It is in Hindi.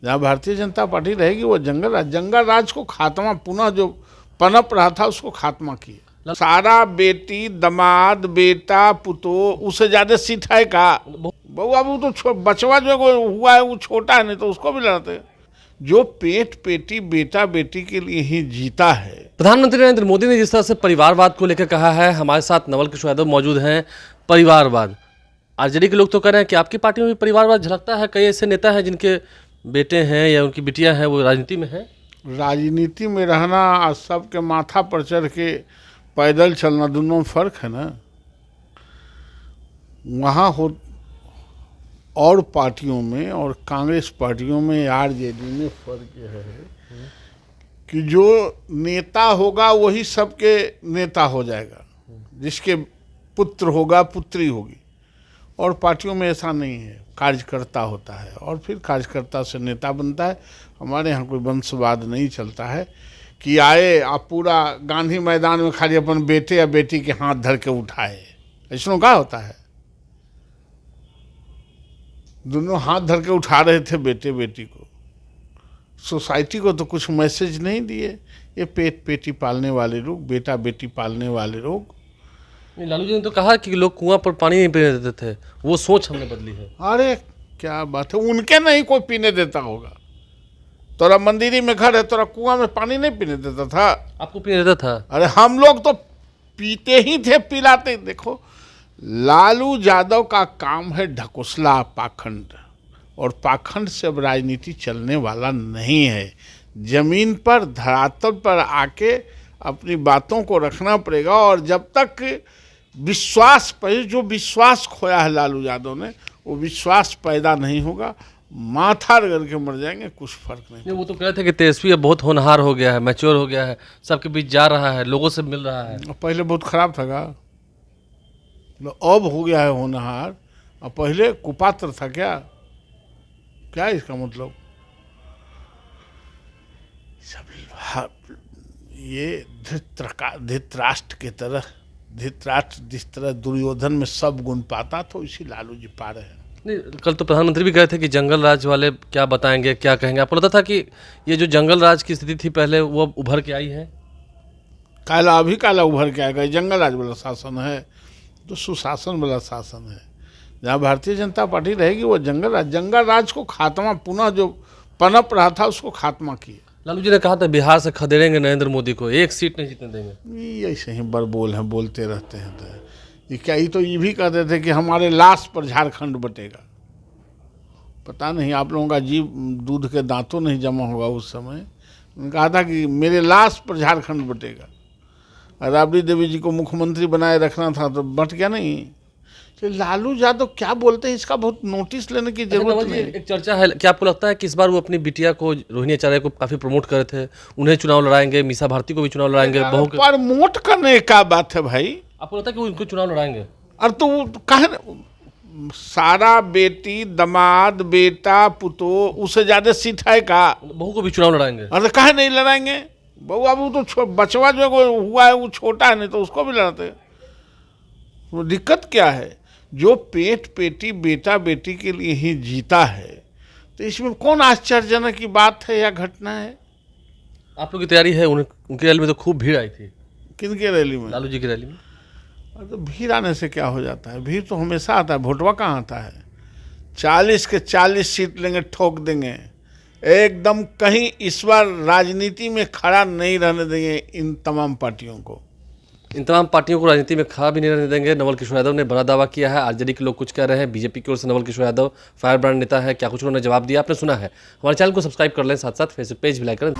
जहाँ भारतीय जनता पार्टी रहेगी वो जंगल राज को खात्मा, पुनः जो पनप रहा था उसको खात्मा किया। सारा बेटी दमाद बेटा पुतो उससे ज्यादा सीट है का? बहू अब तो बचवा जो हुआ है वो छोटा है, नहीं तो उसको भी लड़ते। जो पेट पेटी बेटा बेटी के लिए ही जीता है। प्रधानमंत्री नरेंद्र मोदी ने जिस तरह से परिवारवाद को लेकर कहा है, हमारे साथ नवल किशोर यादव मौजूद हैं। परिवारवाद, आरजेडी के लोग तो कह रहे हैं कि आपकी पार्टी में भी परिवारवाद झलकता है। कई ऐसे नेता हैं जिनके बेटे हैं या उनकी बिटियां हैं वो राजनीति में हैं। राजनीति में रहना सबके माथा पर चढ़ के पैदल चलना, दोनों में फर्क है ना। वहाँ हो और पार्टियों में और कांग्रेस पार्टियों में आरजेडी में फर्क यह है कि जो नेता होगा वही सबके नेता हो जाएगा, जिसके पुत्र होगा पुत्री होगी। और पार्टियों में ऐसा नहीं है, कार्यकर्ता होता है और फिर कार्यकर्ता से नेता बनता है। हमारे यहाँ कोई वंशवाद नहीं चलता है कि आए आप पूरा गांधी मैदान में खाली अपन बेटे या बेटी के हाथ धर के उठाए। ऐसा क्या होता है? दोनों हाथ धर के उठा रहे थे बेटे बेटी को। सोसाइटी को तो कुछ मैसेज नहीं दिए। ये पेट पेटी पालने वाले लोग, बेटा बेटी पालने वाले लोग। लालू जी ने तो कहा कि लोग कुआं पर पानी नहीं पीने देते थे, वो सोच हमने बदली है। अरे क्या बात है, उनके नहीं कोई पीने देता होगा। तोरा मंदिरी में घर है, तोरा कुआं में पानी नहीं पीने देता था? आपको पीने देता था? अरे हम लोग तो पीते ही थे, पिलाते। देखो, लालू यादव का काम है ढकोसला, पाखंड, और पाखंड से अब राजनीति चलने वाला नहीं है। जमीन पर धरातल पर आके अपनी बातों को रखना पड़ेगा। और जब तक विश्वास, पहले जो विश्वास खोया है लालू यादव ने, वो विश्वास पैदा नहीं होगा, माथा रगड़ के मर जाएंगे, कुछ फर्क नहीं। वो तो कह रहे थे कि तेजस्वी अब बहुत होनहार हो गया है, मैच्योर हो गया है, सबके बीच जा रहा है, लोगों से मिल रहा है। पहले बहुत खराब था का, अब हो गया है होनहार। और पहले कुपात्र था क्या? क्या इसका मतलब? सब ये धृतराष्ट्र की तरह, धृतराष्ट्र जिस तरह दुर्योधन में सब गुण पाता था, इसी लालू जी पा रहे हैं। नहीं, कल तो प्रधानमंत्री भी कहे थे कि जंगल राज वाले क्या बताएंगे, क्या कहेंगे। आपको लगता था कि ये जो जंगल राज की स्थिति थी पहले, वो अब उभर के आई है? काला अभी काला उभर के आएगा। जंगल राज वाला शासन है तो सुशासन वाला शासन है। जहाँ भारतीय जनता पार्टी रहेगी वो जंगल राज को खात्मा, पुनः जो पनप रहा था उसको खात्मा किया। लालू जी ने कहा था बिहार से खदेड़ेंगे नरेंद्र मोदी को, एक सीट नहीं जीतने देंगे। ये ऐसे ही बड़बोल हैं, बोलते रहते हैं। तो ये क्या, ये तो ये भी कहते थे कि हमारे लाश पर झारखंड बटेगा। पता नहीं आप लोगों का जीव दूध के दांतों नहीं जमा होगा उस समय। उन्होंने कहा था कि मेरे लाश पर झारखंड बटेगा। राबड़ी देवी जी को मुख्यमंत्री बनाए रखना था तो बट गया नहीं। तो लालू यादव क्या बोलते हैं इसका बहुत नोटिस लेने की जरूरत नहीं। एक चर्चा है, क्या आपको लगता है कि इस बार वो अपनी बिटिया को, रोहिणी आचार्य को काफी प्रमोट कर रहे थे, उन्हें चुनाव लड़ाएंगे, मीसा भारती को भी चुनाव लड़ाएंगे? बहू के प्रमोट करने का बात है भाई। आपको लगता है कि वो उनको चुनाव लड़ाएंगे? और तो कहे सारा बेटी दमाद बेटा पुतो उससे ज्यादा सीट है का? बहू को भी चुनाव लड़ाएंगे? अरे कहे नहीं लड़ाएंगे? बहू अब तो बचवा जो हुआ है वो छोटा है, नहीं तो उसको भी लड़ते। वो दिक्कत क्या है? जो पेट पेटी बेटा बेटी के लिए ही जीता है, तो इसमें कौन आश्चर्यजनक की बात है या घटना है? आप लोग की तैयारी है? उनकी रैली में तो खूब भीड़ आई थी। किनके रैली में? लालू जी की रैली में। तो भीड़ आने से क्या हो जाता है? भीड़ तो हमेशा आता है, भोटवा कहाँ आता है? 40 के 40 सीट लेंगे, ठोक देंगे एकदम। कहीं इस बार राजनीति में खड़ा नहीं रहने देंगे इन तमाम पार्टियों को। इन तमाम पार्टियों को राजनीति में खड़ा भी नहीं रहने देंगे। नवल किशोर यादव ने बड़ा दावा किया है। आरजेडी के लोग कुछ कह रहे हैं, बीजेपी की ओर से नवल किशोर यादव फायर ब्रांड नेता है, क्या कुछ उन्होंने जवाब दिया आपने सुना है। हमारे चैनल को सब्सक्राइब कर लें, साथ साथ फेसबुक पेज भी लाइक करें।